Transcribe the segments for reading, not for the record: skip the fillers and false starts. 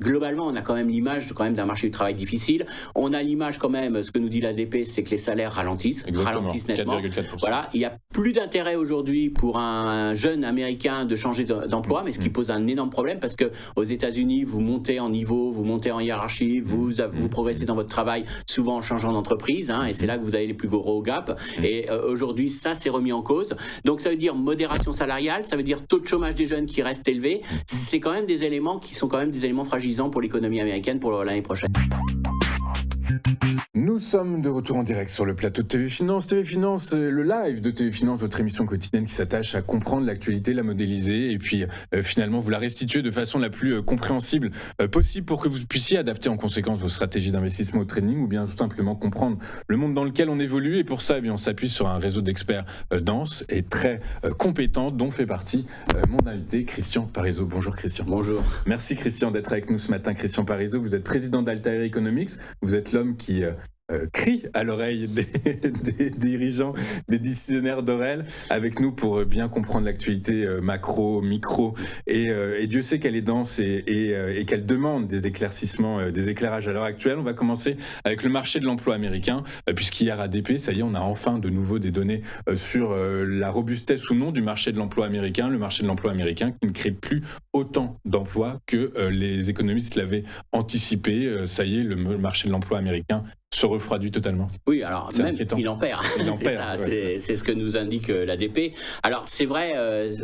globalement, on a quand même l'image d'un marché du travail difficile. On a l'image quand même, ce que nous dit l'ADP, c'est que les salaires ralentissent nettement. 4,4%. Voilà, il n'y a plus d'intérêt aujourd'hui pour un jeune Américain de changer d'emploi, mais ce qui pose un énorme problème parce que aux États-Unis, vous montez en niveau, vous montez en hiérarchie, vous progressez dans votre travail, souvent en changeant d'entreprise, et c'est là que vous avez les plus gros gaps. Et aujourd'hui, ça s'est remis en cause. Donc ça veut dire modération salariale, ça veut dire taux de chômage des jeunes qui reste élevé. C'est quand même des éléments qui sont quand même des éléments fragilisants pour l'économie américaine pour l'année prochaine. Nous sommes de retour en direct sur le plateau de TV Finance. TV Finance, le live de TV Finance, votre émission quotidienne qui s'attache à comprendre l'actualité, la modéliser et puis finalement vous la restituer de façon la plus compréhensible possible pour que vous puissiez adapter en conséquence vos stratégies d'investissement au trading ou bien tout simplement comprendre le monde dans lequel on évolue. Et pour ça, on s'appuie sur un réseau d'experts dense et très compétents dont fait partie mon invité Christian Parizeau. Bonjour Christian. Bonjour. Merci Christian d'être avec nous ce matin. Christian Parizeau, vous êtes président d'Altair Economics. Vous êtes l'homme qui crie à l'oreille des dirigeants, des décisionnaires d'Orel, avec nous pour bien comprendre l'actualité macro, micro, et Dieu sait qu'elle est dense et qu'elle demande des éclaircissements, des éclairages à l'heure actuelle. On va commencer avec le marché de l'emploi américain, puisqu'hier ADP, ça y est, on a enfin de nouveau des données sur la robustesse ou non du marché de l'emploi américain, le marché de l'emploi américain qui ne crée plus autant d'emplois que les économistes l'avaient anticipé. Ça y est, le marché de l'emploi américain se refroidit totalement. Oui, alors c'est même inquiétant. il en perd. C'est ce que nous indique l'ADP. Alors c'est vrai,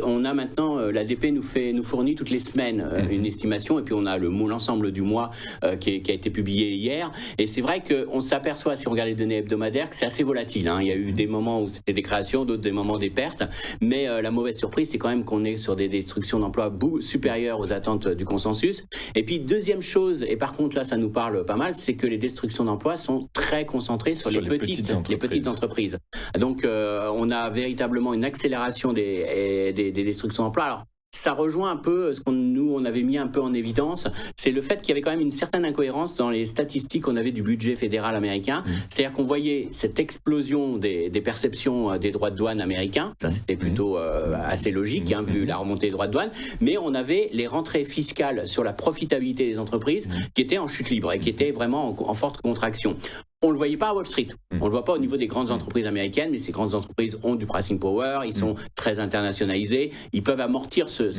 on a maintenant l'ADP nous fournit toutes les semaines une estimation et puis on a l'ensemble du mois qui a été publié hier. Et c'est vrai qu'on s'aperçoit, si on regarde les données hebdomadaires, que c'est assez volatile. Il y a eu des moments où c'était des créations, d'autres des moments des pertes. Mais la mauvaise surprise, c'est quand même qu'on est sur des destructions d'emplois supérieures aux attentes du consensus. Et puis deuxième chose, et par contre là ça nous parle pas mal, c'est que les destructions d'emplois sont très concentrées sur les petites entreprises. Donc on a véritablement une accélération des destructions d'emplois. Alors ça rejoint un peu ce qu'on avait mis un peu en évidence, c'est le fait qu'il y avait quand même une certaine incohérence dans les statistiques qu'on avait du budget fédéral américain. C'est-à-dire qu'on voyait cette explosion des perceptions des droits de douane américains, ça c'était plutôt assez logique vu la remontée des droits de douane, mais on avait les rentrées fiscales sur la profitabilité des entreprises qui étaient en chute libre et qui étaient vraiment en forte contraction. On ne le voyait pas à Wall Street, on ne le voit pas au niveau des grandes entreprises américaines, mais ces grandes entreprises ont du pricing power, ils sont très internationalisés, ils peuvent amortir ce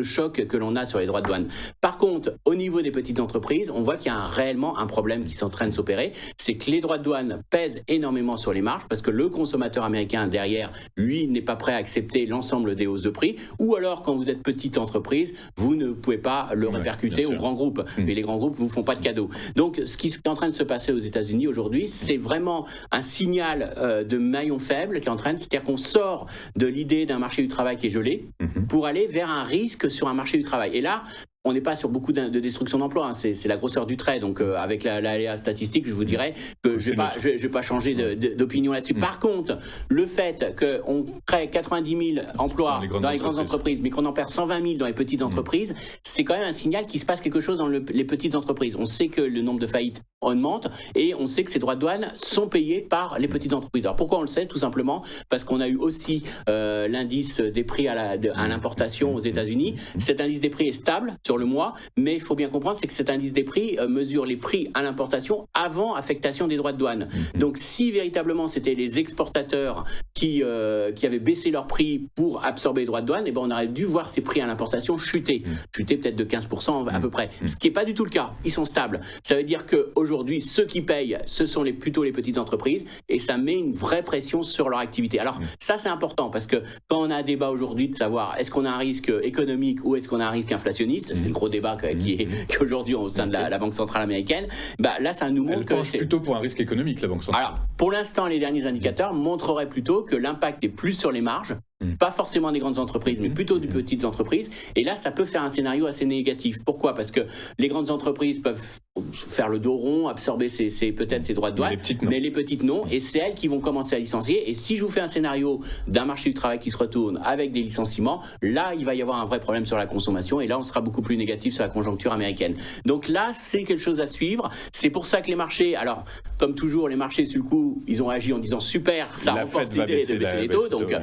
choc que l'on a sur les droits de douane. Par contre, au niveau des petites entreprises, on voit qu'il y a réellement un problème qui est en train de s'opérer, c'est que les droits de douane pèsent énormément sur les marges, parce que le consommateur américain derrière, lui, n'est pas prêt à accepter l'ensemble des hausses de prix, ou alors quand vous êtes petite entreprise, vous ne pouvez pas le répercuter aux grands groupes, et les grands groupes ne vous font pas de cadeaux. Donc ce qui est en train de se passer aux États-Unis aujourd'hui, c'est vraiment un signal de maillon faible qui est en train de... C'est-à-dire qu'on sort de l'idée d'un marché du travail qui est gelé pour aller vers un risque sur un marché du travail. Et là, on n'est pas sur beaucoup de destruction d'emplois, c'est la grosseur du trait. Donc avec l'aléa statistique, je vous dirais que je vais pas changer d'opinion là-dessus. Par contre, le fait qu'on crée 90 000 emplois dans les grandes entreprises, mais qu'on en perd 120 000 dans les petites entreprises, c'est quand même un signal qu'il se passe quelque chose dans les petites entreprises. On sait que le nombre de faillites augmente et on sait que ces droits de douane sont payés par les petites entreprises. Alors pourquoi on le sait? Tout simplement parce qu'on a eu aussi l'indice des prix à l'importation aux États-Unis. Cet indice des prix est stable sur le mois, mais il faut bien comprendre, c'est que cet indice des prix mesure les prix à l'importation avant affectation des droits de douane. Donc si véritablement c'était les exportateurs qui avaient baissé leurs prix pour absorber les droits de douane, on aurait dû voir ces prix à l'importation chuter peut-être de 15% à peu près. Ce qui n'est pas du tout le cas, ils sont stables. Ça veut dire qu'aujourd'hui, ceux qui payent, ce sont plutôt les petites entreprises, et ça met une vraie pression sur leur activité. Alors ça c'est important, parce que quand on a un débat aujourd'hui de savoir est-ce qu'on a un risque économique ou est-ce qu'on a un risque inflationniste, c'est le gros débat qui est aujourd'hui au sein de la Banque centrale américaine, là ça nous montre que c'est plutôt pour un risque économique, la Banque centrale. Alors pour l'instant, les derniers indicateurs montreraient plutôt que l'impact est plus sur les marges, pas forcément des grandes entreprises, mais plutôt des petites entreprises. Et là, ça peut faire un scénario assez négatif. Pourquoi? Parce que les grandes entreprises peuvent faire le dos rond, absorber peut-être ses droits de douane, mais les petites non, et c'est elles qui vont commencer à licencier. Et si je vous fais un scénario d'un marché du travail qui se retourne avec des licenciements, là, il va y avoir un vrai problème sur la consommation, et là, on sera beaucoup plus négatif sur la conjoncture américaine. Donc là, c'est quelque chose à suivre. C'est pour ça que les marchés, alors, comme toujours, les marchés, sur le coup, ils ont agi en disant super, ça renforce l'idée de baisser les taux. Donc,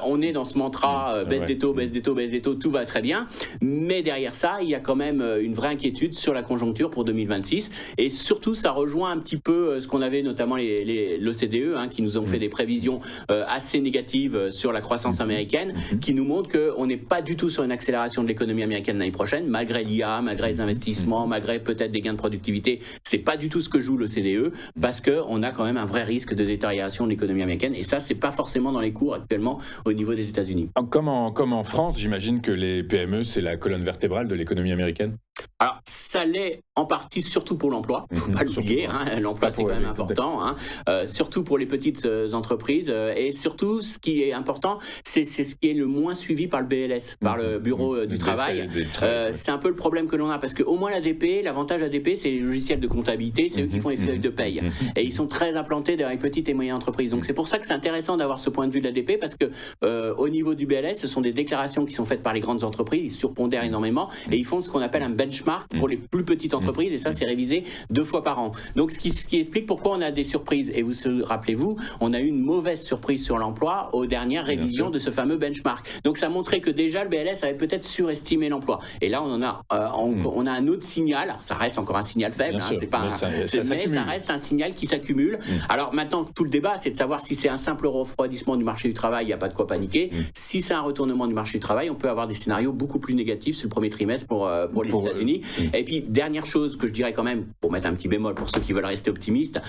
on est dans ce mantra baisse des taux, baisse des taux, baisse des taux, tout va très bien. Mais derrière ça, il y a quand même une vraie inquiétude sur la conjoncture pour 2026. Et surtout, ça rejoint un petit peu ce qu'on avait, notamment l'OCDE, qui nous ont fait des prévisions assez négatives sur la croissance américaine, qui nous montrent qu'on n'est pas du tout sur une accélération de l'économie américaine l'année prochaine, malgré l'IA, malgré les investissements, malgré peut-être des gains de productivité. C'est pas du tout ce que joue l'OCDE, parce qu'on a quand même un vrai risque de détérioration de l'économie américaine. Et ça, c'est pas forcément dans les cours actuellement au niveau des États-Unis. Comme en France, j'imagine que les PME, c'est la colonne vertébrale de l'économie américaine. Alors, ça l'est en partie, surtout pour l'emploi, il ne faut pas l'oublier, l'emploi c'est quand même important, surtout pour les petites entreprises, et surtout ce qui est important, c'est ce qui est le moins suivi par le BLS, par le Bureau du Travail. C'est un peu le problème que l'on a, parce qu'au moins l'ADP, l'avantage ADP, c'est les logiciels de comptabilité, c'est eux qui font les feuilles de paye, et ils sont très implantés dans les petites et moyennes entreprises. Donc c'est pour ça que c'est intéressant d'avoir ce point de vue de l'ADP, parce que au niveau du BLS, ce sont des déclarations qui sont faites par les grandes entreprises, ils surpondèrent énormément, et ils font ce qu'on appelle un benchmark pour les plus petites entreprises, et ça c'est révisé 2 fois par an. Donc ce qui explique pourquoi on a des surprises. Et rappelez-vous, on a eu une mauvaise surprise sur l'emploi aux dernières révisions de ce fameux benchmark. Donc ça montrait que déjà le BLS avait peut-être surestimé l'emploi. Et là on a un autre signal. Alors ça reste encore un signal faible, mais ça reste un signal qui s'accumule. Alors maintenant tout le débat c'est de savoir si c'est un simple refroidissement du marché du travail, il n'y a pas de quoi paniquer. Si c'est un retournement du marché du travail, on peut avoir des scénarios beaucoup plus négatifs sur le premier trimestre pour les États-Unis. Et puis, dernière chose que je dirais quand même, pour mettre un petit bémol pour ceux qui veulent rester optimistes,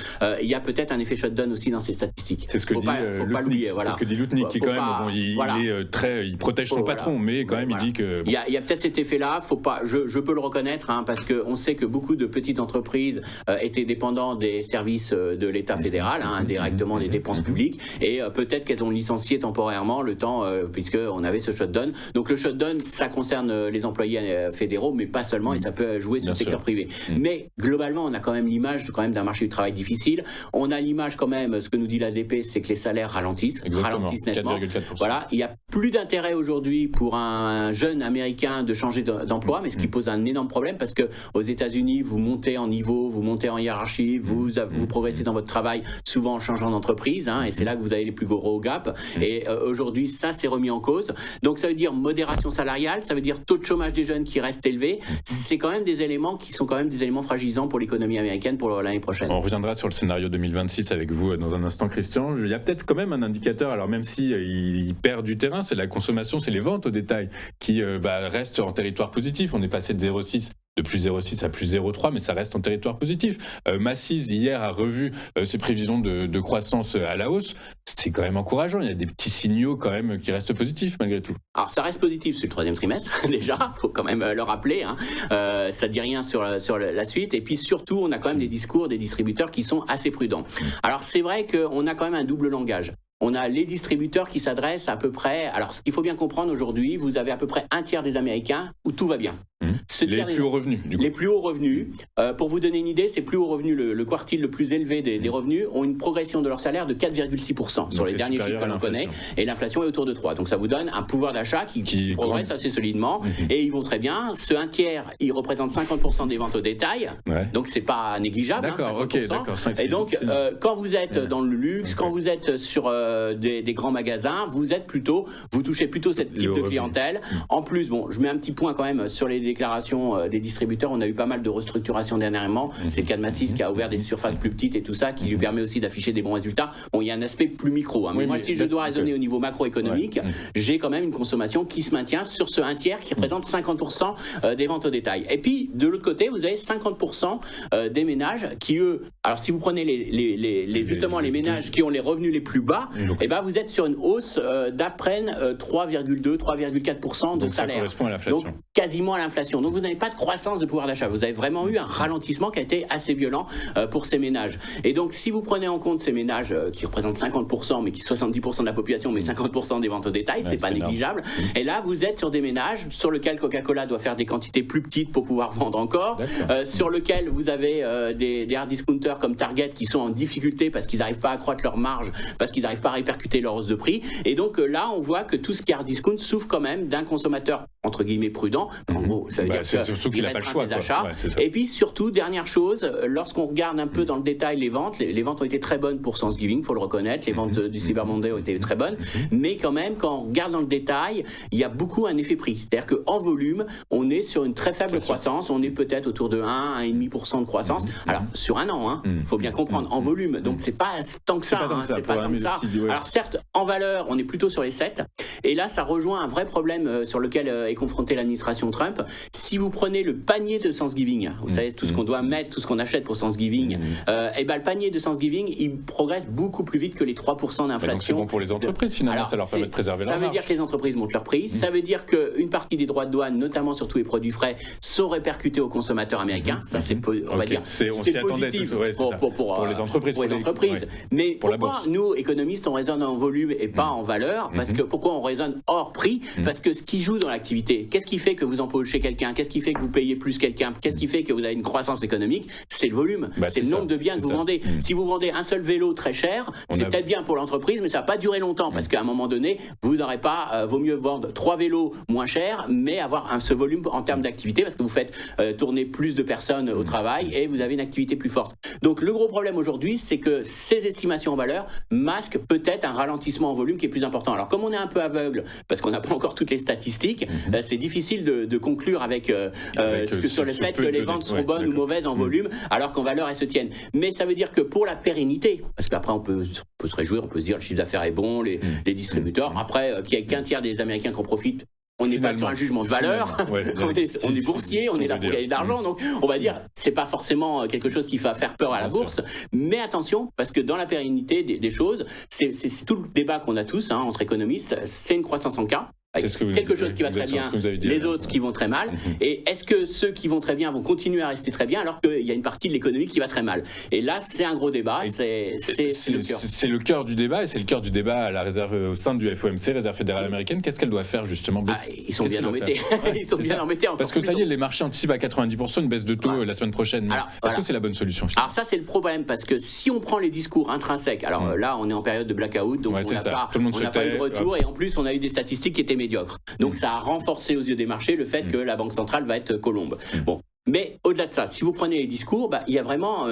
il y a peut-être un effet shutdown aussi dans ces statistiques. C'est ce que faut pas l'oublier. Voilà. C'est ce que dit Lutnick, qui quand même, il protège son patron, mais quand même, il dit que... Il y a peut-être cet effet-là, je peux le reconnaître, parce qu'on sait que beaucoup de petites entreprises étaient dépendantes des services de l'État fédéral, indirectement des dépenses publiques, et peut-être qu'elles ont licencié temporairement le temps, puisqu'on avait ce shutdown. Donc le shutdown, ça concerne les employés fédéraux, mais pas seulement, et ça peut jouer sur le secteur privé. Mais globalement, on a quand même l'image d'un marché du travail difficile. On a l'image quand même, ce que nous dit l'ADP, c'est que les salaires ralentissent nettement. 4,4%. Voilà, il n'y a plus d'intérêt aujourd'hui pour un jeune Américain de changer d'emploi, mais ce qui pose un énorme problème, parce que aux États-Unis, vous montez en niveau, vous montez en hiérarchie, vous progressez dans votre travail, souvent en changeant d'entreprise, et c'est là que vous avez les plus gros gaps. Et aujourd'hui, ça s'est remis en cause. Donc ça veut dire modération salariale, ça veut dire taux de chômage des jeunes qui reste élevé. C'est quand même des éléments qui sont quand même des éléments fragilisants pour l'économie américaine pour l'année prochaine. On reviendra sur le scénario 2026 avec vous dans un instant, Christian. Il y a peut-être quand même un indicateur, alors même si il perd du terrain, c'est la consommation, c'est les ventes au détail qui restent en territoire positif. On est passé de 0,6 de plus 0,6 à plus 0,3, mais ça reste en territoire positif. Macy's, hier, a revu ses prévisions de croissance à la hausse. C'est quand même encourageant. Il y a des petits signaux quand même qui restent positifs, malgré tout. Alors, ça reste positif sur le 3e trimestre, déjà. Il faut quand même le rappeler. Ça ne dit rien sur la suite. Et puis, surtout, on a quand même des discours des distributeurs qui sont assez prudents. Alors, c'est vrai qu'on a quand même un double langage. On a les distributeurs qui s'adressent à peu près... Alors, ce qu'il faut bien comprendre aujourd'hui, vous avez à peu près un tiers des Américains où tout va bien. Les plus hauts revenus, du coup. Les plus hauts revenus. Pour vous donner une idée, ces plus hauts revenus, le quartile le plus élevé des revenus, ont une progression de leur salaire de 4,6% sur les derniers chiffres que l'on connaît. Et l'inflation est autour de 3. Donc ça vous donne un pouvoir d'achat qui progresse assez solidement. Et ils vont très bien. Ce un tiers, il représente 50% des ventes au détail. Ouais. Donc c'est pas négligeable. D'accord, 50%. Ok, d'accord. 5, et donc, quand vous êtes dans le luxe, quand vous êtes sur des grands magasins, vous touchez plutôt cette type de clientèle. En plus, je mets un petit point quand même sur les déclarations des distributeurs. On a eu pas mal de restructurations dernièrement. C'est le cas de Macy's qui a ouvert des surfaces plus petites et tout ça, qui lui permet aussi d'afficher des bons résultats. Il y a un aspect plus micro. Mais moi, si je dois raisonner au niveau macroéconomique, j'ai quand même une consommation qui se maintient sur ce un tiers qui représente 50% des ventes au détail. Et puis, de l'autre côté, vous avez 50% des ménages qui, eux... Alors, si vous prenez justement les ménages qui ont les revenus les plus bas, et ben vous êtes sur une hausse d'après 3,2-3,4% de salaire. Ça correspond à l'inflation. Donc quasiment à l'inflation. Donc vous n'avez pas de croissance de pouvoir d'achat. Vous avez vraiment eu un ralentissement qui a été assez violent pour ces ménages. Et donc si vous prenez en compte ces ménages qui représentent 50%, mais qui 70% de la population, mais 50% des ventes au détail, c'est pas négligeable. Et là, vous êtes sur des ménages sur lesquels Coca-Cola doit faire des quantités plus petites pour pouvoir vendre encore, sur lequel vous avez des hard discounters comme Target qui sont en difficulté parce qu'ils n'arrivent pas à accroître leur marge, parce qu'ils n'arrivent pas à répercuter leur hausse de prix. Et donc là, on voit que tout ce qui est hard discount souffre quand même d'un consommateur entre guillemets prudent. En gros, ça veut dire qu'il n'a pas le choix. Ses achats. Et puis surtout, dernière chose, lorsqu'on regarde un peu dans le détail les ventes ont été très bonnes pour Thanksgiving, il faut le reconnaître. Les ventes du Cyber Monday ont été très bonnes. Mais quand même, quand on regarde dans le détail, il y a beaucoup un effet prix. C'est-à-dire qu'en volume, on est sur une très faible croissance. On est peut-être autour de 1,5% de croissance. Alors, sur un an, il faut bien comprendre, en volume. Donc, c'est pas tant que ça. C'est pas tant que ça. Alors, certes, en valeur, on est plutôt sur les 7. Et là, ça rejoint un vrai problème sur lequel est confrontée l'administration Trump. Si vous prenez le panier de Thanksgiving, vous savez, tout ce qu'on doit mettre, tout ce qu'on achète pour Thanksgiving, et ben, le panier de Thanksgiving, il progresse beaucoup plus vite que les 3% d'inflation. Donc, c'est bon pour les entreprises, finalement. Alors, ça leur permet de préserver leur marge. Ça veut dire que les entreprises montent leurs prix. Ça veut dire qu'une partie des droits de douane, notamment sur tous les produits frais, sont répercutés aux consommateurs américains. Ça, c'est, on va dire, c'est positif pour les entreprises. Pour les entreprises. Mais pourquoi nous, économistes, on raisonne en volume et pas en valeur? Parce que pourquoi on raisonne hors prix? Parce que ce qui joue dans l'activité, qu'est-ce qui fait que vous embauchez quelqu'un? Qu'est-ce qui fait que vous payez plus quelqu'un? Qu'est-ce qui fait que vous avez une croissance économique? C'est le volume. C'est le nombre de biens que vous vendez. Si vous vendez un seul vélo très cher, c'est peut-être bien pour l'entreprise, mais ça va pas durer longtemps parce qu'à un moment donné, vous n'aurez pas, vaut mieux vendre 3 vélos moins chers, mais avoir ce volume en termes d'activité parce que vous faites tourner plus de personnes au travail et vous avez une activité plus forte. Donc le gros problème aujourd'hui, c'est que ces estimations en valeur masquent peut-être un ralentissement en volume qui est plus important. Alors comme on est un peu aveugle, parce qu'on n'a pas encore toutes les statistiques, c'est difficile de conclure avec sur le fait que les ventes seront bonnes ou mauvaises en volume, alors qu'en valeur elles se tiennent. Mais ça veut dire que pour la pérennité, parce qu'après on peut se réjouir, on peut se dire le chiffre d'affaires est bon, les distributeurs, après qu'il y ait qu'un tiers des Américains qui en profitent, on n'est pas sur un jugement de valeur, on est boursier, on est là pour gagner de l'argent, donc on va dire c'est pas forcément quelque chose qui va faire peur à la bourse, mais attention, parce que dans la pérennité des choses, c'est tout le débat qu'on a tous entre économistes, c'est une croissance en K. Quelque chose qui va très bien, les autres qui vont très mal. Et est-ce que ceux qui vont très bien vont continuer à rester très bien alors qu'il y a une partie de l'économie qui va très mal? Et là, c'est un gros débat. C'est le cœur du débat, et c'est le cœur du débat à la réserve au sein du FOMC, Réserve fédérale américaine. Qu'est-ce qu'elle doit faire justement? Ils sont bien embêtés. Ils sont bien embêtés. Parce que ça y est, les marchés anticipent à 90% une baisse de taux la semaine prochaine. Est-ce que c'est la bonne solution finalement? Alors ça, c'est le problème, parce que si on prend les discours intrinsèques, alors là, on est en période de blackout, donc on n'a pas eu de retour, et en plus, on a eu des statistiques qui étaient médiocres. Donc ça a renforcé aux yeux des marchés le fait que la Banque centrale va être colombe. Bon. Mais au-delà de ça, si vous prenez les discours, il y a vraiment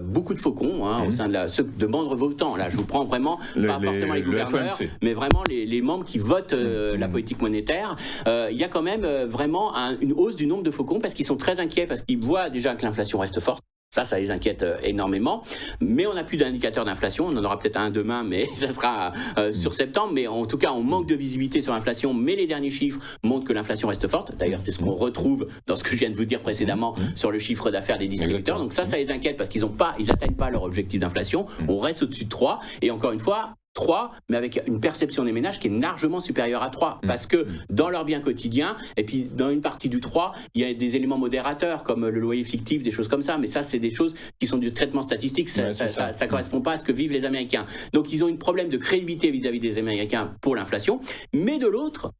beaucoup de faucons au sein de ceux de membres votants. Là, je vous prends vraiment, pas forcément les gouverneurs, mais vraiment les membres qui votent la politique monétaire. Il y a quand même vraiment une hausse du nombre de faucons parce qu'ils sont très inquiets, parce qu'ils voient déjà que l'inflation reste forte. Ça les inquiète énormément. Mais on n'a plus d'indicateurs d'inflation. On en aura peut-être un demain, mais ça sera sur septembre. Mais en tout cas, on manque de visibilité sur l'inflation. Mais les derniers chiffres montrent que l'inflation reste forte. D'ailleurs, c'est ce qu'on retrouve dans ce que je viens de vous dire précédemment sur le chiffre d'affaires des distributeurs. Donc ça les inquiète parce qu'ils n'atteignent pas leur objectif d'inflation. On reste au-dessus de 3. Et encore une fois, 3, mais avec une perception des ménages qui est largement supérieure à 3. Parce que dans leur bien quotidien, et puis dans une partie du 3, il y a des éléments modérateurs comme le loyer fictif, des choses comme ça. Mais ça, c'est des choses qui sont du traitement statistique. Ça ne correspond pas à ce que vivent les Américains. Donc, ils ont un problème de crédibilité vis-à-vis des Américains pour l'inflation. Mais de l'autre,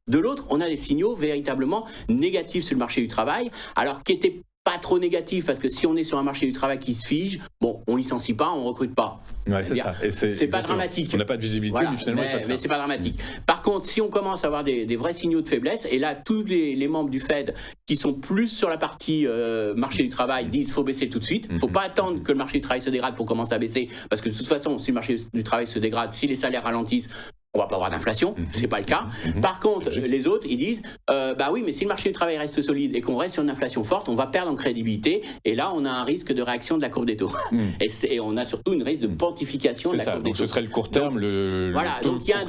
on a des signaux véritablement négatifs sur le marché du travail, alors qui étaient pas trop négatif, parce que si on est sur un marché du travail qui se fige, on licencie pas, on recrute pas. C'est pas dramatique. On n'a pas de visibilité, mais finalement, mais c'est pas dramatique. Par contre, si on commence à avoir des vrais signaux de faiblesse, et là, tous les membres du Fed qui sont plus sur la partie marché du travail disent qu'il faut baisser tout de suite. Il ne faut pas attendre que le marché du travail se dégrade pour commencer à baisser, parce que de toute façon, si le marché du travail se dégrade, si les salaires ralentissent, on va pas avoir d'inflation, c'est pas le cas. Par contre, les autres, ils disent, bah oui, mais si le marché du travail reste solide et qu'on reste sur une inflation forte, on va perdre en crédibilité. Et là, on a un risque de réaction de la courbe des taux. Et on a surtout une risque de pontification de la courbe des taux. Donc ce serait le court terme, voilà, donc il y a un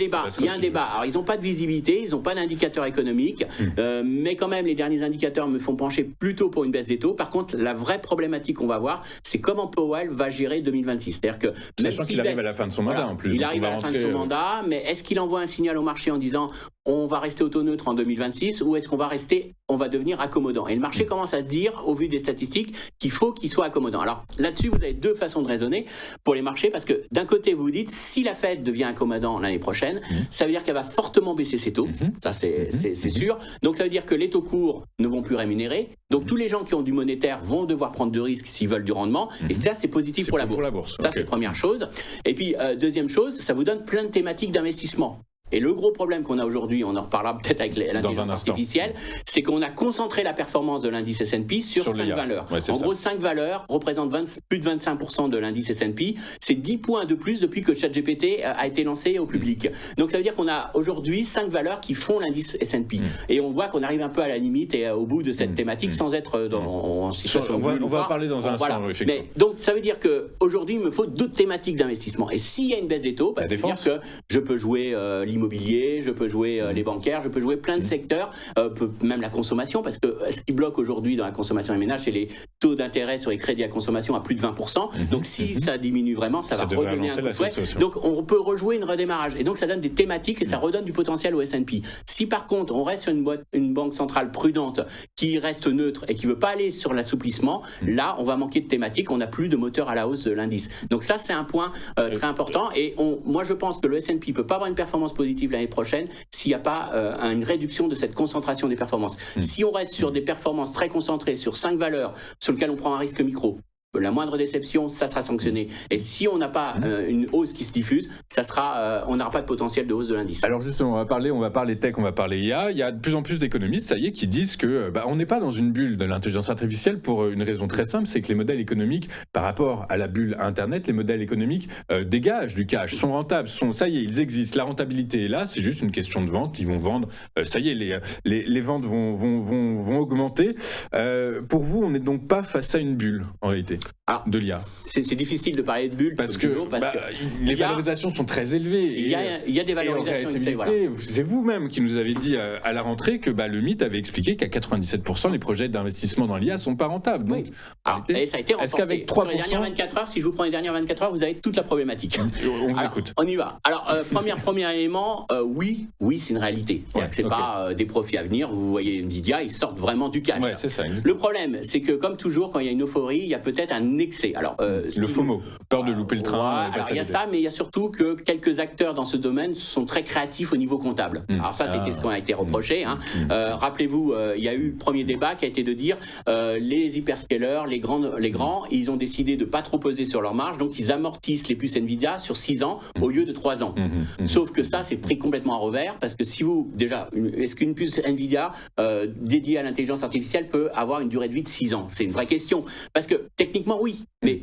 débat. Alors, ils n'ont pas de visibilité, ils n'ont pas d'indicateurs économiques, mais quand même, les derniers indicateurs me font pencher plutôt pour une baisse des taux. Par contre, la vraie problématique qu'on va voir, c'est comment Powell va gérer 2026. C'est-à-dire que sachant qu'il arrive à la fin de son mandat en plus. Il arrive à la fin de son mandat, mais est-ce qu'il envoie un signal au marché en disant on va rester auto-neutre en 2026 ou est-ce on va devenir accommodant? Et le marché commence à se dire, au vu des statistiques, qu'il faut qu'il soit accommodant. Alors là-dessus, vous avez deux façons de raisonner pour les marchés, parce que d'un côté, vous vous dites, si la Fed devient accommodant l'année prochaine, ça veut dire qu'elle va fortement baisser ses taux, ça c'est sûr. Donc ça veut dire que les taux courts ne vont plus rémunérer. Donc tous les gens qui ont du monétaire vont devoir prendre de risques s'ils veulent du rendement. Et ça, c'est positif pour la bourse. Ça, c'est la première chose. Et puis, deuxième chose, ça vous donne plein de thématiques d'investissement. Et le gros problème qu'on a aujourd'hui, on en reparlera peut-être avec l'intelligence artificielle, c'est qu'on a concentré la performance de l'indice S&P sur 5 valeurs. Ouais, en gros, 5 valeurs représentent plus de 25% de l'indice S&P. C'est 10 points de plus depuis que ChatGPT a été lancé au public. Donc ça veut dire qu'on a aujourd'hui 5 valeurs qui font l'indice S&P. Et on voit qu'on arrive un peu à la limite et au bout de cette thématique sans être en situation de on va parler dans un instant, effectivement. Mais, donc ça veut dire qu'aujourd'hui, il me faut d'autres thématiques d'investissement. Et s'il y a une baisse des taux, ça veut dire que je peux jouer l'immobilier, je peux jouer les bancaires, je peux jouer plein de secteurs, même la consommation, parce que ce qui bloque aujourd'hui dans la consommation des ménages, c'est les taux d'intérêt sur les crédits à consommation à plus de 20%. Donc si ça diminue vraiment, ça va redonner un coup de fouet. Donc on peut rejouer une redémarrage. Et donc ça donne des thématiques et ça redonne du potentiel au S&P. Si par contre on reste sur une banque centrale prudente qui reste neutre et qui ne veut pas aller sur l'assouplissement, là on va manquer de thématiques, on n'a plus de moteur à la hausse de l'indice. Donc ça c'est un point très important. Et moi je pense que le S&P ne peut pas avoir une performance positive l'année prochaine s'il n'y a pas une réduction de cette concentration des performances. Si on reste sur des performances très concentrées sur 5 valeurs sur lesquelles on prend un risque micro, la moindre déception, ça sera sanctionné. Et si on n'a pas une hausse qui se diffuse, ça sera, on n'aura pas de potentiel de hausse de l'indice. Alors justement, on va parler tech, on va parler IA. Il y a de plus en plus d'économistes, ça y est, qui disent que on n'est pas dans une bulle de l'intelligence artificielle pour une raison très simple, c'est que les modèles économiques, par rapport à la bulle Internet, les modèles économiques dégagent du cash, sont rentables, ça y est, ils existent. La rentabilité est là, c'est juste une question de vente. Ils vont vendre, ça y est, les ventes vont augmenter. Pour vous, on n'est donc pas face à une bulle, en réalité. De l'IA. C'est difficile de parler de bulle parce que les valorisations sont très élevées. Il y a des valorisations excès. Voilà. C'est vous-même qui nous avez dit à la rentrée que le mythe avait expliqué qu'à 97% les projets d'investissement dans l'IA sont pas rentables. Donc, et ça a été renforcé. Qu'avec 3%, sur les dernières 24 heures, si je vous prends les dernières 24 heures, vous avez toute la problématique. On vous écoute. On y va. Alors, premier élément, oui, c'est une réalité. C'est pas des profits à venir. Vous voyez Nvidia, ils sortent vraiment du cash. Ouais, c'est ça. Le problème, c'est que comme toujours, quand il y a une euphorie, il y a peut-être un excès. Alors, le FOMO, peur de louper le train. Alors il y a ça, mais il y a surtout que quelques acteurs dans ce domaine sont très créatifs au niveau comptable. Alors ça, c'était ce qu'on a été reproché. Rappelez-vous, il y a eu le premier débat qui a été de dire les hyperscalers, les grands, ils ont décidé de pas trop peser sur leur marge, donc ils amortissent les puces Nvidia sur 6 ans au lieu de 3 ans. Sauf que ça, c'est pris complètement à revers, parce que si vous, déjà, est-ce qu'une puce Nvidia dédiée à l'intelligence artificielle peut avoir une durée de vie de 6 ans? C'est une vraie question. Parce que techniquement, oui, mais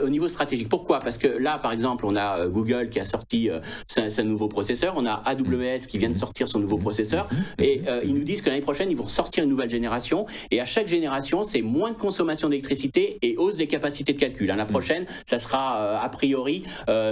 au niveau stratégique. Pourquoi? Parce que là, par exemple, on a Google qui a sorti son nouveau processeur, on a AWS qui vient de sortir son nouveau processeur, et ils nous disent que l'année prochaine, ils vont sortir une nouvelle génération, et à chaque génération, c'est moins de consommation d'électricité et hausse des capacités de calcul. La prochaine, ça sera a priori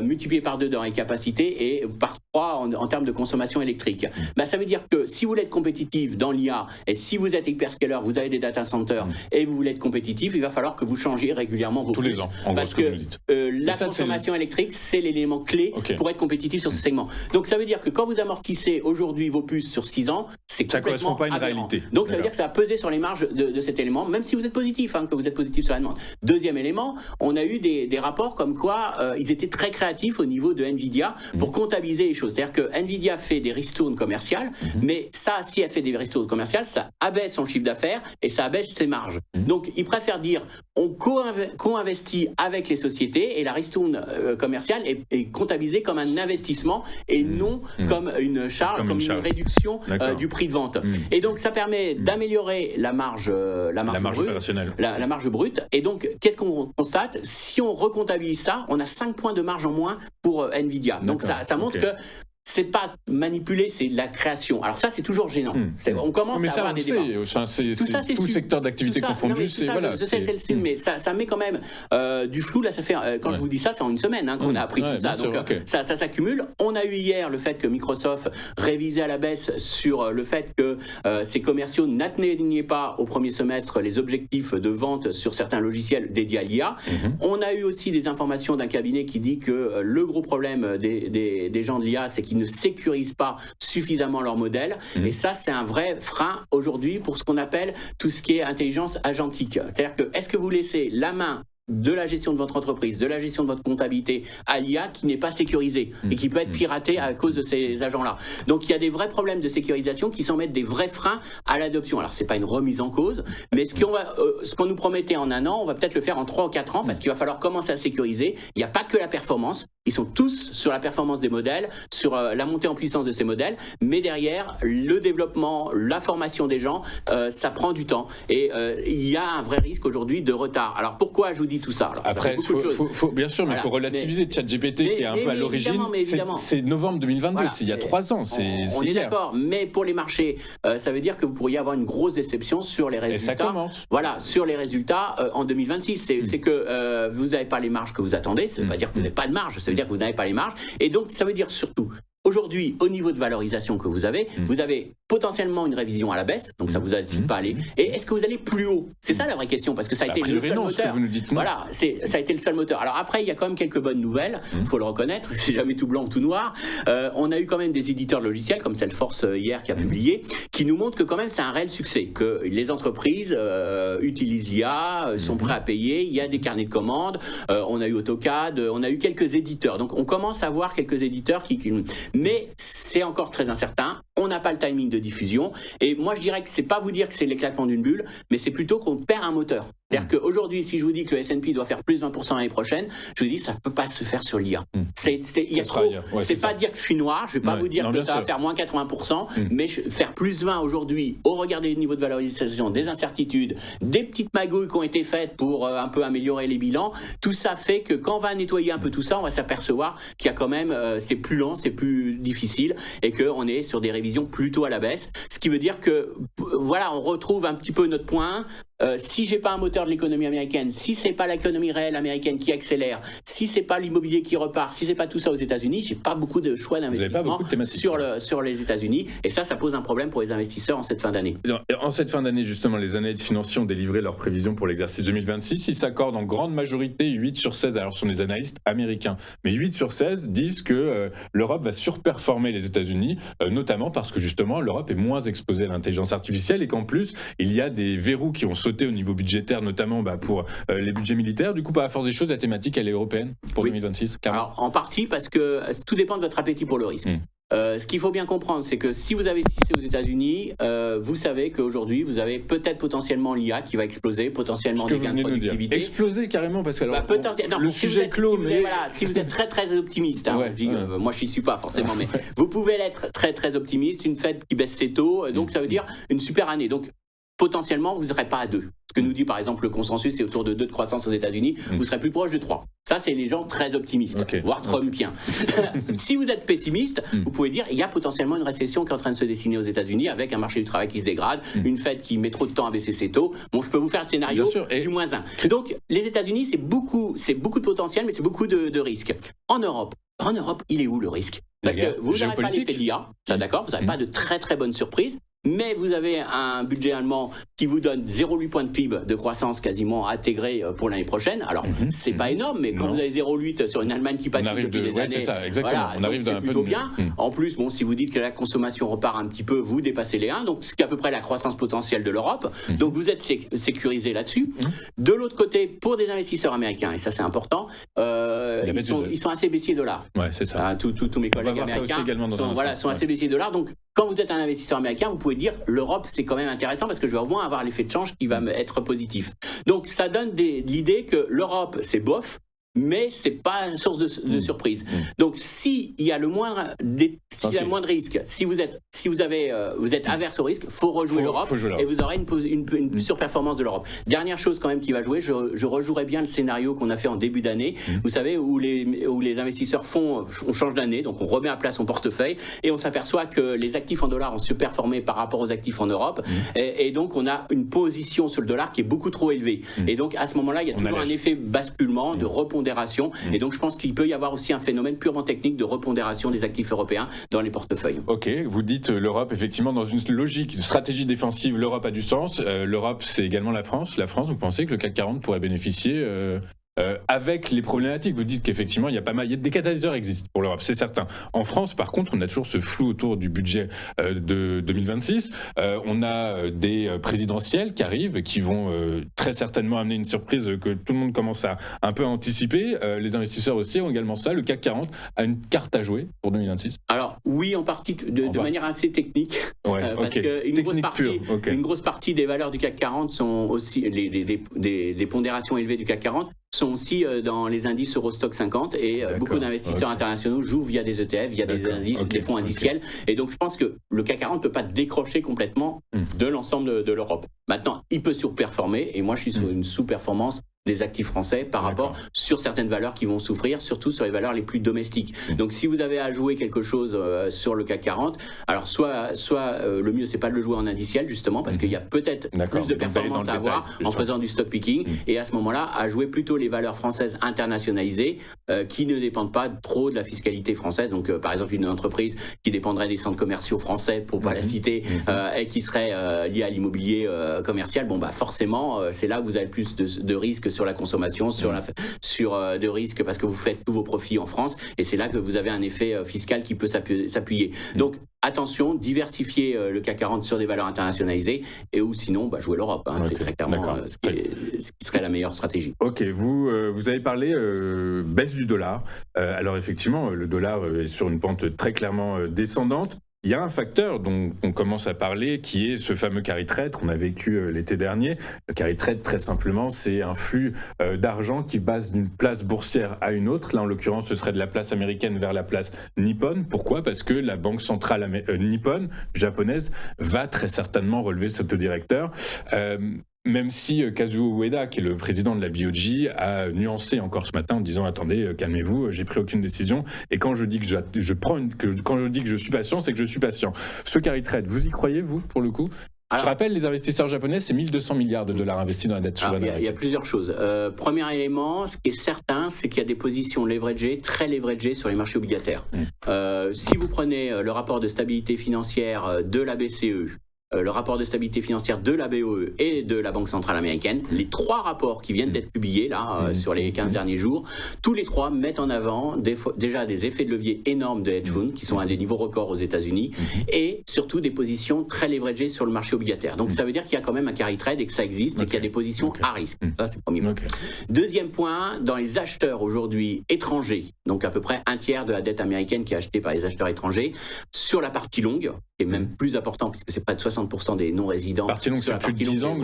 multiplié par 2 dans les capacités et par 3 en termes de consommation électrique. Ça veut dire que si vous voulez être compétitif dans l'IA, et si vous êtes hyperscaler, vous avez des data centers, et vous voulez être compétitif, il va falloir que vous changiez régulièrement vos tous les ans, parce que la consommation électrique, c'est l'élément clé pour être compétitif sur ce segment. Donc ça veut dire que quand vous amortissez aujourd'hui vos puces sur 6 ans, c'est complètement pas une réalité. Donc ça veut dire que ça va peser sur les marges de cet élément, même si vous êtes positif, que vous êtes positif sur la demande. Deuxième élément, on a eu des rapports comme quoi ils étaient très créatifs au niveau de Nvidia pour comptabiliser les choses. C'est-à-dire que Nvidia fait des ristournes commerciales, mais ça, si elle fait des ristournes commerciales, ça abaisse son chiffre d'affaires et ça abaisse ses marges. Donc ils préfèrent dire on co-investit avec les sociétés et la ristourne commerciale est comptabilisée comme un investissement et non comme une charge, comme une réduction du prix de vente. Et donc ça permet d'améliorer la marge brute, opérationnelle. La marge brute. Et donc qu'est-ce qu'on constate? Si on recomptabilise ça, on a 5 points de marge en moins pour Nvidia. Donc ça montre que c'est pas manipuler, c'est de la création. Alors ça, c'est toujours gênant. On commence à avoir des débats. C'est tout secteur d'activité confondu. Mais ça met quand même du flou. Là, ça fait, quand je vous dis ça, c'est en une semaine qu'on a appris tout ça. Donc ça s'accumule. On a eu hier le fait que Microsoft révisait à la baisse sur le fait que ses commerciaux n'atteignaient pas au premier semestre les objectifs de vente sur certains logiciels dédiés à l'IA. On a eu aussi des informations d'un cabinet qui dit que le gros problème des gens de l'IA, c'est qu'ils ne sécurisent pas suffisamment leur modèle. Et ça, c'est un vrai frein aujourd'hui pour ce qu'on appelle tout ce qui est intelligence agentique. C'est-à-dire que, est-ce que vous laissez la main de la gestion de votre entreprise, de la gestion de votre comptabilité à l'IA qui n'est pas sécurisée et qui peut être piratée à cause de ces agents-là. Donc il y a des vrais problèmes de sécurisation qui sont mettre des vrais freins à l'adoption. Alors c'est pas une remise en cause, mais ce qu'on nous promettait en 1 an, on va peut-être le faire en 3 ou 4 ans parce qu'il va falloir commencer à sécuriser. Il n'y a pas que la performance, ils sont tous sur la performance des modèles, sur la montée en puissance de ces modèles, mais derrière, le développement, la formation des gens, ça prend du temps. Et il y a un vrai risque aujourd'hui de retard. Alors pourquoi je vous dis tout ça? Alors, après, bien sûr, mais il faut relativiser. ChatGPT, qui est un peu à l'origine, c'est novembre 2022, c'est il y a 3 ans. On est d'accord, mais pour les marchés, ça veut dire que vous pourriez avoir une grosse déception sur les résultats. Et ça commence. Voilà, sur les résultats en 2026. C'est que vous n'avez pas les marges que vous attendez, ça ne veut pas dire que vous n'avez pas de marge, ça veut dire que vous n'avez pas les marges. Et donc, ça veut dire surtout, aujourd'hui, au niveau de valorisation que vous avez potentiellement une révision à la baisse, donc ça vous incite pas à aller. Et est-ce que vous allez plus haut? C'est ça la vraie question, parce que ça a été le seul moteur. Voilà, ça a été le seul moteur. Alors après, il y a quand même quelques bonnes nouvelles, il faut le reconnaître, c'est jamais tout blanc ou tout noir. On a eu quand même des éditeurs de logiciels, comme Salesforce hier qui a publié, qui nous montrent que quand même c'est un réel succès, que les entreprises utilisent l'IA, sont prêts à payer, il y a des carnets de commandes, on a eu AutoCAD, on a eu quelques éditeurs. Donc on commence à voir quelques éditeurs mais c'est encore très incertain. On n'a pas le timing de diffusion. Et moi, je dirais que c'est pas vous dire que c'est l'éclatement d'une bulle, mais c'est plutôt qu'on perd un moteur. C'est-à-dire qu'aujourd'hui, si je vous dis que le S&P doit faire plus 20% l'année prochaine, je vous dis que ça ne peut pas se faire sur l'IA. C'est pas dire que je suis noir, je ne vais pas vous dire que ça va faire moins 80%, mais faire plus 20 aujourd'hui, au regard des niveaux de valorisation, des incertitudes, des petites magouilles qui ont été faites pour un peu améliorer les bilans, tout ça fait que quand on va nettoyer un peu tout ça, on va s'apercevoir qu'il y a quand même, c'est plus lent, c'est plus difficile, et qu'on est sur des révisions plutôt à la baisse. Ce qui veut dire que, voilà, on retrouve un petit peu notre point. Si j'ai pas un moteur de l'économie américaine, si c'est pas l'économie réelle américaine qui accélère, si c'est pas l'immobilier qui repart, si c'est pas tout ça aux États-Unis, j'ai pas beaucoup de choix d'investissement sur les États-Unis, et ça pose un problème pour les investisseurs en cette fin d'année. En cette fin d'année, justement, les analystes financiers ont délivré leurs prévisions pour l'exercice 2026. Ils s'accordent en grande majorité 8 sur 16. Alors, ce sont des analystes américains, mais 8 sur 16 disent que l'Europe va surperformer les États-Unis, notamment parce que justement l'Europe est moins exposée à l'intelligence artificielle et qu'en plus il y a des verrous qui ont sauté au niveau budgétaire, notamment pour les budgets militaires. Du coup, par la force des choses, la thématique, elle est européenne pour 2026. Alors, en partie parce que tout dépend de votre appétit pour le risque. Ce qu'il faut bien comprendre, c'est que si vous investissez aux États-Unis, vous savez qu'aujourd'hui, vous avez peut-être potentiellement l'IA qui va dire potentiellement des gains de productivité. Exploser carrément, parce que alors, le sujet clos, mais... Voilà, si vous êtes très très optimiste, moi je n'y suis pas forcément, mais vous pouvez l'être très très optimiste, une Fed qui baisse ses taux, donc ça veut dire une super année. Donc potentiellement, vous ne serez pas à 2. Ce que nous dit par exemple le consensus, c'est autour de 2 de croissance aux États-Unis, vous serez plus proche de 3. Ça, c'est les gens très optimistes, voire trumpiens. Si vous êtes pessimiste, vous pouvez dire il y a potentiellement une récession qui est en train de se dessiner aux États-Unis avec un marché du travail qui se dégrade, une Fed qui met trop de temps à baisser ses taux. Bon, je peux vous faire le scénario du moins 1. Donc, les États-Unis, c'est beaucoup de potentiel, mais c'est beaucoup de risques. En Europe, il est où le risque? Parce que vous n'avez pas l'effet de l'IA, ça d'accord, vous n'avez pas de très très bonnes surprises. Mais vous avez un budget allemand qui vous donne 0,8 points de PIB de croissance quasiment intégré pour l'année prochaine. Alors, c'est pas énorme, mais quand vous avez 0,8 sur une Allemagne qui patine depuis des années, c'est ça, exactement. Voilà, on arrive d'un plutôt peu bien. En plus, bon, si vous dites que la consommation repart un petit peu, vous dépassez les 1, donc ce qui est à peu près la croissance potentielle de l'Europe. Donc, vous êtes sécurisé là-dessus. De l'autre côté, pour des investisseurs américains, et ça c'est important, ils sont assez baissiers dollars. Ouais, c'est ça. Tous mes collègues américains sont assez baissiers dollars. Donc, quand vous êtes un investisseur américain, vous pouvez dire l'Europe, c'est quand même intéressant parce que je vais au moins avoir l'effet de change qui va être positif. Donc, ça donne l'idée que l'Europe, c'est bof. mais c'est pas une source de surprise. Donc s'il y a le moindre risque, si vous êtes averse au risque, faut rejouer l'Europe et vous aurez une surperformance de l'Europe. Dernière chose quand même qui va jouer, je rejouerai bien le scénario qu'on a fait en début d'année, vous savez, où les investisseurs on change d'année, donc on remet à plat son portefeuille et on s'aperçoit que les actifs en dollars ont surperformé par rapport aux actifs en Europe et donc on a une position sur le dollar qui est beaucoup trop élevée. Et donc à ce moment-là, il y a toujours un effet basculement, de repondération et donc je pense qu'il peut y avoir aussi un phénomène purement technique de repondération des actifs européens dans les portefeuilles. Ok, vous dites l'Europe, effectivement, dans une logique de stratégie défensive, l'Europe a du sens. L'Europe, c'est également la France. La France, vous pensez que le CAC 40 pourrait bénéficier avec les problématiques? Vous dites qu'effectivement, il y a des catalyseurs existent pour l'Europe, c'est certain. En France, par contre, on a toujours ce flou autour du budget de 2026. On a des présidentielles qui arrivent, qui vont très certainement amener une surprise que tout le monde commence à un peu anticiper. Les investisseurs aussi ont également ça. Le CAC 40 a une carte à jouer pour 2026? Alors oui, en partie de manière assez technique, parce qu'une grosse partie des valeurs du CAC 40 sont aussi, des pondérations élevées du CAC 40 sont aussi dans les indices Eurostock 50 et beaucoup d'investisseurs internationaux jouent via des ETF, via des indices, des fonds indiciels. Et donc je pense que le CAC 40 ne peut pas décrocher complètement de l'ensemble de l'Europe. Maintenant, il peut surperformer et moi je suis sur une sous-performance des actifs français par rapport sur certaines valeurs qui vont souffrir, surtout sur les valeurs les plus domestiques. Donc si vous avez à jouer quelque chose sur le CAC 40, alors soit le mieux c'est pas de le jouer en indiciel justement parce qu'il y a peut-être plus de performance à avoir en faisant du stock picking et à ce moment-là à jouer plutôt les valeurs françaises internationalisées qui ne dépendent pas trop de la fiscalité française. Donc par exemple une entreprise qui dépendrait des centres commerciaux français pour pas la citer et qui serait liée à l'immobilier commercial, bon bah forcément c'est là où vous avez plus de risques sur la consommation, sur de risques parce que vous faites tous vos profits en France et c'est là que vous avez un effet fiscal qui peut s'appuyer. Donc attention, diversifier le CAC 40 sur des valeurs internationalisées et ou sinon jouer l'Europe. C'est très clairement ce qui serait la meilleure stratégie. Ok, vous avez parlé baisse du dollar. Alors effectivement, le dollar est sur une pente très clairement descendante. Il y a un facteur dont on commence à parler qui est ce fameux carry trade qu'on a vécu l'été dernier. Le carry trade, très simplement, c'est un flux d'argent qui passe d'une place boursière à une autre. Là, en l'occurrence, ce serait de la place américaine vers la place nippone. Pourquoi ? Parce que la banque centrale nippone, japonaise, va très certainement relever ce taux directeur. Même si Kazuo Ueda, qui est le président de la BOJ, a nuancé encore ce matin en disant « Attendez, calmez-vous, j'ai pris aucune décision. » Et quand je dis que quand je dis que je suis patient, c'est que je suis patient. Ce carry trade, vous y croyez, vous, pour le coup ? Je rappelle, les investisseurs japonais, c'est 1200 milliards de dollars investis dans la dette souveraine. Il y a plusieurs choses. Premier élément, ce qui est certain, c'est qu'il y a des positions leveragées, très leveragées sur les marchés obligataires. Si vous prenez le rapport de stabilité financière de la BCE, le rapport de stabilité financière de la BOE et de la Banque centrale américaine, les trois rapports qui viennent d'être publiés là sur les 15 derniers jours, tous les trois mettent en avant déjà des effets de levier énormes de hedge funds qui sont à des niveaux records aux États-Unis et surtout des positions très leveragées sur le marché obligataire. Donc ça veut dire qu'il y a quand même un carry trade et que ça existe et qu'il y a des positions à risque. Ça c'est le premier point. Deuxième point, dans les acheteurs aujourd'hui étrangers, donc à peu près un tiers de la dette américaine qui est achetée par les acheteurs étrangers, sur la partie longue, qui est même plus important puisque c'est près de 60% des non-résidents. Partie longue, c'est plus de 10 ans,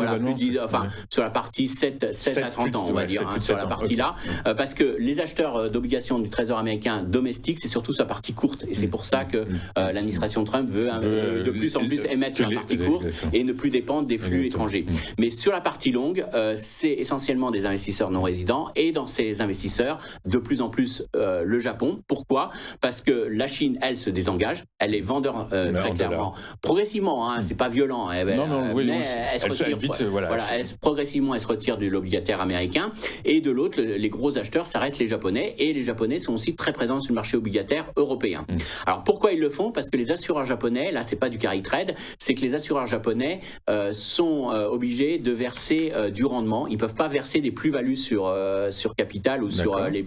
sur la partie 7 à 30 ans, on va dire, sur la partie-là. Parce que les acheteurs d'obligations du Trésor américain domestique, c'est surtout sa partie courte. Et c'est pour ça que l'administration Trump veut de plus en plus émettre sur la partie courte et ne plus dépendre des flux étrangers. Mais sur la partie longue, c'est essentiellement des investisseurs non-résidents et dans ces investisseurs, de plus en plus le Japon. Pourquoi ? Parce que la Chine, elle, se désengage. Elle est vendeur très clairement. Progressivement, c'est pas violent. Mais elle se retire. Progressivement, elle se retire de l'obligataire américain. Et de l'autre, les gros acheteurs, ça reste les Japonais. Et les Japonais sont aussi très présents sur le marché obligataire européen. Alors pourquoi ils le font ? Parce que les assureurs japonais, là, c'est pas du carry trade, c'est que les assureurs japonais sont obligés de verser du rendement. Ils peuvent pas verser des plus-values sur capital ou sur les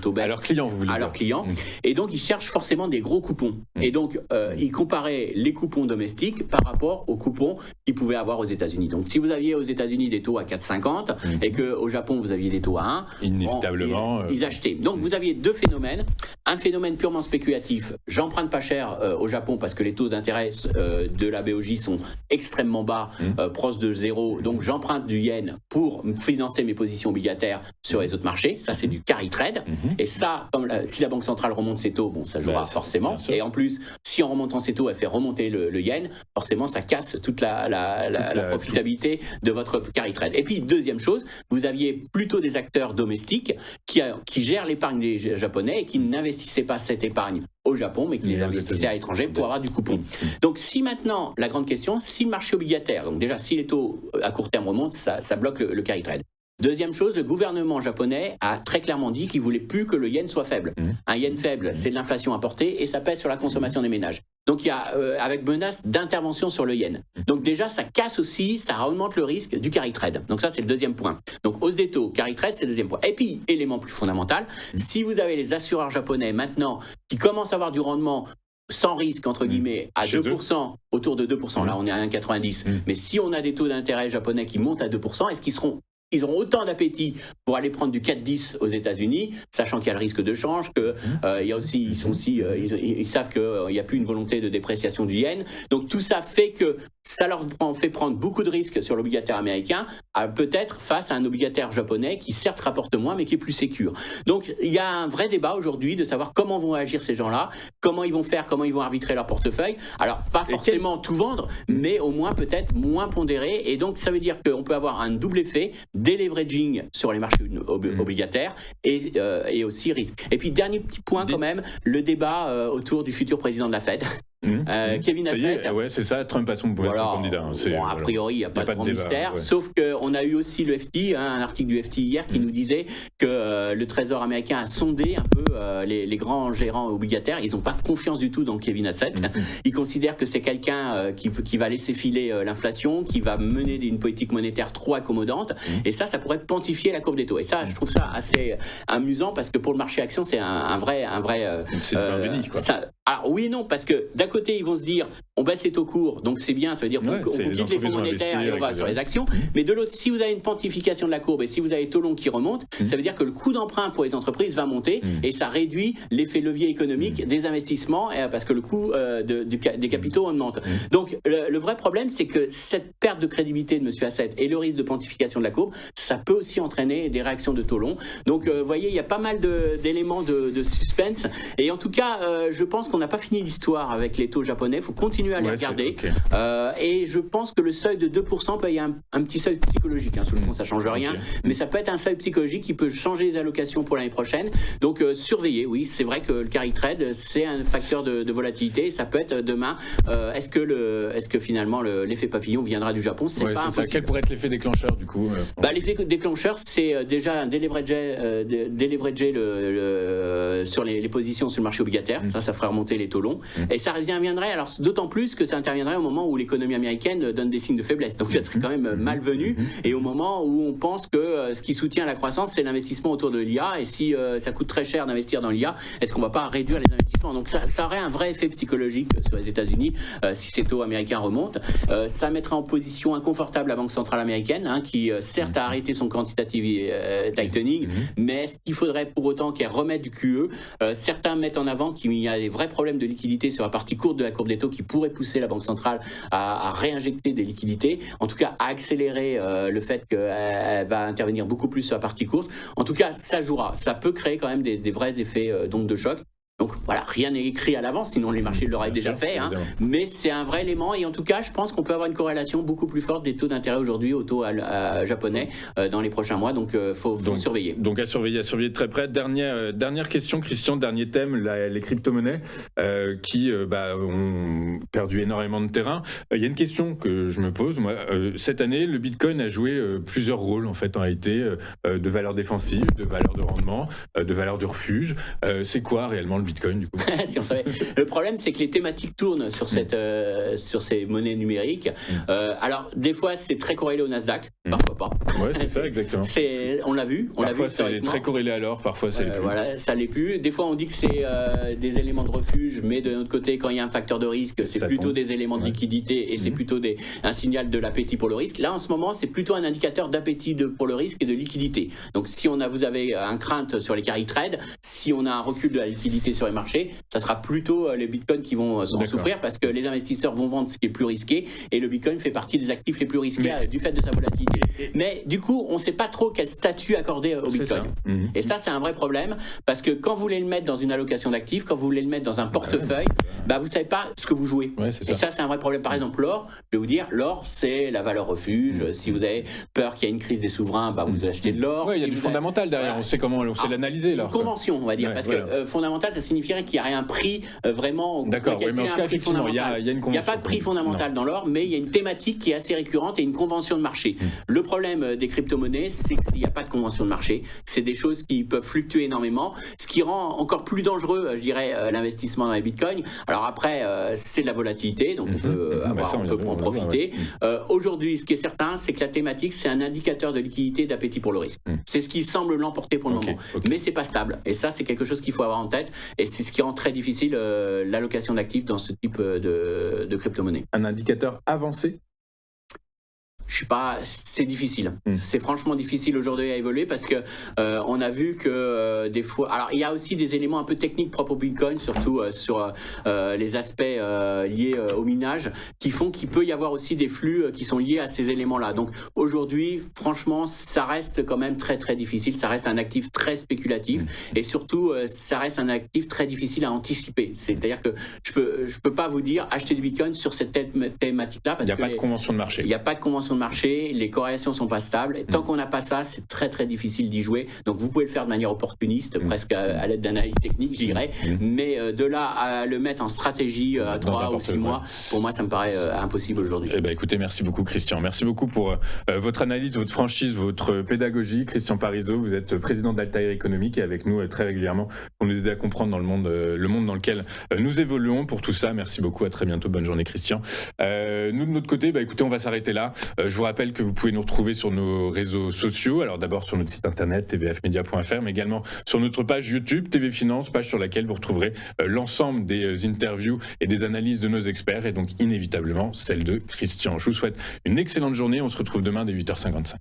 taux baissent. À leurs clients, vous voulez dire. À leurs clients. Et donc, ils cherchent forcément des gros coupons. Et donc, ils comparaient les coupons domestiques par rapport aux coupons qu'ils pouvaient avoir aux États-Unis. Donc, si vous aviez aux États-Unis des taux à 4,50 et qu'au Japon, vous aviez des taux à 1, inévitablement, ils achetaient. Donc, vous aviez deux phénomènes. un phénomène purement spéculatif. J'emprunte pas cher au Japon parce que les taux d'intérêt de la BOJ sont extrêmement bas, proches de zéro. Donc j'emprunte du yen pour financer mes positions obligataires sur les autres marchés. Ça, c'est du carry trade. Et ça, si la Banque centrale remonte ses taux, bon, ça jouera forcément. Et en plus, si en remontant ses taux, elle fait remonter le yen, forcément, ça casse toute la profitabilité de votre carry trade. Et puis, deuxième chose, vous aviez plutôt des acteurs domestiques qui gèrent l'épargne des Japonais et qui n'investissaient pas cette épargne au Japon, mais qui les investissaient à l'étranger pour avoir du coupon. Donc, si maintenant, la grande question, si le marché obligataire, donc déjà, si les taux à court terme remontent, ça bloque le carry trade. Deuxième chose, le gouvernement japonais a très clairement dit qu'il ne voulait plus que le yen soit faible. Un yen faible, c'est de l'inflation importée et ça pèse sur la consommation des ménages. Donc il y a, avec menace d'intervention sur le yen. Donc déjà, ça casse aussi, ça augmente le risque du carry trade. Donc ça, c'est le deuxième point. Donc hausse des taux, carry trade, c'est le deuxième point. Et puis, élément plus fondamental, si vous avez les assureurs japonais maintenant qui commencent à avoir du rendement sans risque, entre guillemets, à 2%, autour de 2%, là on est à 1,90, mais si on a des taux d'intérêt japonais qui montent à 2%, est-ce qu'ils auront autant d'appétit pour aller prendre du 4,10 aux États-Unis, sachant qu'il y a le risque de change, il y a aussi, ils savent qu'il n'y a plus une volonté de dépréciation du yen. Donc tout ça fait que ça leur fait prendre beaucoup de risques sur l'obligataire américain, peut-être face à un obligataire japonais qui certes rapporte moins, mais qui est plus sécure. Donc il y a un vrai débat aujourd'hui de savoir comment vont agir ces gens-là, comment ils vont faire, comment ils vont arbitrer leur portefeuille. Alors pas forcément tout vendre, mais au moins peut-être moins pondéré. Et donc ça veut dire qu'on peut avoir un double effet, deleveraging sur les marchés obligataires et aussi risque. Et puis dernier petit point quand même, le débat autour du futur président de la Fed. Kevin Hassett. Ouais, c'est ça, Trump a son candidat. A priori, il n'y a pas de grand mystère, sauf qu'on a eu aussi le FT, un article du FT hier qui nous disait que le Trésor américain a sondé un peu les grands gérants obligataires. Ils n'ont pas confiance du tout dans Kevin Hassett. Ils considèrent que c'est quelqu'un qui va laisser filer l'inflation, qui va mener une politique monétaire trop accommodante, et ça pourrait pontifier la courbe des taux. Et ça, je trouve ça assez amusant parce que pour le marché action, c'est un vrai. C'est du pain béni, quoi. Alors oui et non, parce que d'un côté, ils vont se dire, on baisse les taux courts, donc c'est bien, ça veut dire qu'on quitte les fonds monétaires et on va sur les actions. Mais de l'autre, si vous avez une pontification de la courbe et si vous avez taux longs qui remontent, ça veut dire que le coût d'emprunt pour les entreprises va monter et ça réduit l'effet levier économique des investissements parce que le coût des capitaux augmente. Donc le vrai problème, c'est que cette perte de crédibilité de M. Hassett et le risque de pontification de la courbe, ça peut aussi entraîner des réactions de taux longs. Donc vous voyez, il y a pas mal d'éléments de suspense. Et en tout cas, je pense qu'on n'a pas fini l'histoire avec les taux japonais, il faut continuer à les regarder. Et je pense que le seuil de 2% peut y avoir un petit seuil psychologique. Sous le fond, ça ne change rien, mais ça peut être un seuil psychologique qui peut changer les allocations pour l'année prochaine. Donc surveillez, oui, c'est vrai que le carry trade, c'est un facteur de volatilité. Et ça peut être demain. Est-ce que finalement l'effet papillon viendra du Japon? C'est pas impossible. Quel pourrait être l'effet déclencheur du coup L'effet déclencheur, c'est déjà un déleverager sur les positions sur le marché obligataire. Ça ferait remonter les taux longs. Et ça reviendrait, alors d'autant plus que ça interviendrait au moment où l'économie américaine donne des signes de faiblesse. Donc ça serait quand même malvenu. Et au moment où on pense que ce qui soutient la croissance, c'est l'investissement autour de l'IA. Et si ça coûte très cher d'investir dans l'IA, est-ce qu'on ne va pas réduire les investissements? Donc ça aurait un vrai effet psychologique sur les États-Unis si ces taux américains remontent. Ça mettrait en position inconfortable la Banque centrale américaine, qui certes a arrêté son quantitative tightening, mais est-ce qu'il faudrait pour autant qu'elle remette du QE? Certains mettent en avant qu'il y a des vrais problèmes de liquidité sur la partie courte de la courbe des taux qui pourrait pousser la Banque centrale à réinjecter des liquidités, en tout cas à accélérer le fait qu'elle va intervenir beaucoup plus sur la partie courte. En tout cas, ça jouera. Ça peut créer quand même des vrais effets d'onde de choc. Donc voilà, rien n'est écrit à l'avance, sinon les marchés l'auraient déjà fait. Mais c'est un vrai élément et en tout cas, je pense qu'on peut avoir une corrélation beaucoup plus forte des taux d'intérêt aujourd'hui aux taux japonais dans les prochains mois. Donc faut surveiller. Donc à surveiller de très près. Dernière question, Christian, dernier thème, les crypto-monnaies qui ont perdu énormément de terrain. Il y a une question que je me pose. Moi, cette année, le Bitcoin a joué plusieurs rôles en réalité, de valeur défensive, de valeur de rendement, de valeur de refuge. C'est quoi réellement le Bitcoin, du coup? Si on savait. Le problème, c'est que les thématiques tournent sur ces monnaies numériques. Alors, des fois, c'est très corrélé au Nasdaq, parfois pas. Ouais, c'est ça, exactement. On l'a vu. Parfois, c'est très corrélé à l'or, parfois, c'est les plus. Voilà, ça l'est plus. Des fois, on dit que c'est des éléments de refuge, mais de notre côté, quand il y a un facteur de risque, c'est plutôt des éléments de liquidité et c'est plutôt un signal de l'appétit pour le risque. Là, en ce moment, c'est plutôt un indicateur d'appétit pour le risque et de liquidité. Donc, si vous avez un crainte sur les carry trade, si on a un recul de la liquidité sur les marchés, ça sera plutôt les bitcoins qui vont en souffrir parce que les investisseurs vont vendre ce qui est plus risqué et le bitcoin fait partie des actifs les plus risqués du fait de sa volatilité. Mais du coup, on ne sait pas trop quel statut accorder au bitcoin. Et ça, c'est un vrai problème parce que quand vous voulez le mettre dans une allocation d'actifs, quand vous voulez le mettre dans un portefeuille, vous ne savez pas ce que vous jouez. Et ça, c'est un vrai problème. Par exemple, l'or, je vais vous dire, l'or, c'est la valeur refuge. Si vous avez peur qu'il y ait une crise des souverains, vous achetez de l'or. Il y a du fondamental derrière, on sait comment, on sait l'analyser. Une convention, on va dire, parce que fondamental, ça signifierait qu'il n'y a un prix vraiment. D'accord, mais en tout cas, effectivement, il y a une convention. Il n'y a pas de prix fondamental dans l'or, mais il y a une thématique qui est assez récurrente et une convention de marché. Le problème des crypto-monnaies, c'est qu'il n'y a pas de convention de marché. C'est des choses qui peuvent fluctuer énormément, ce qui rend encore plus dangereux, je dirais, l'investissement dans les bitcoins. Alors après, c'est de la volatilité, donc on peut en profiter. Aujourd'hui, ce qui est certain, c'est que la thématique, c'est un indicateur de liquidité et d'appétit pour le risque. C'est ce qui semble l'emporter pour le moment. Mais c'est pas stable. Et ça, c'est quelque chose qu'il faut avoir en tête. Et c'est ce qui rend très difficile l'allocation d'actifs dans ce type de crypto-monnaie. Un indicateur avancé? C'est difficile. C'est franchement difficile aujourd'hui à évoluer parce que on a vu que des fois. Alors, il y a aussi des éléments un peu techniques propres au Bitcoin, surtout sur les aspects liés au minage, qui font qu'il peut y avoir aussi des flux qui sont liés à ces éléments-là. Donc, aujourd'hui, franchement, ça reste quand même très très difficile. Ça reste un actif très spéculatif et surtout, ça reste un actif très difficile à anticiper. C'est-à-dire que je peux pas vous dire acheter du Bitcoin sur cette thématique-là parce qu'il n'y a pas de convention de marché. Il n'y a pas de convention de marché, les corrélations sont pas stables. Et tant qu'on n'a pas ça, c'est très très difficile d'y jouer. Donc vous pouvez le faire de manière opportuniste, presque à l'aide d'analyse technique, je dirais. Mais de là à le mettre en stratégie à 3 ou 6 mois, pour moi, ça me paraît impossible aujourd'hui. Écoutez, merci beaucoup Christian. Merci beaucoup pour votre analyse, votre franchise, votre pédagogie. Christian Parizeau, vous êtes président d'Altair Économique et avec nous très régulièrement pour nous aider à comprendre dans le monde dans lequel nous évoluons. Pour tout ça, merci beaucoup. À très bientôt. Bonne journée Christian. Nous de notre côté, écoutez, on va s'arrêter là. Je vous rappelle que vous pouvez nous retrouver sur nos réseaux sociaux. Alors d'abord sur notre site internet tvfmedia.fr, mais également sur notre page YouTube TV Finance, page sur laquelle vous retrouverez l'ensemble des interviews et des analyses de nos experts et donc inévitablement celle de Christian. Je vous souhaite une excellente journée. On se retrouve demain dès 8h55.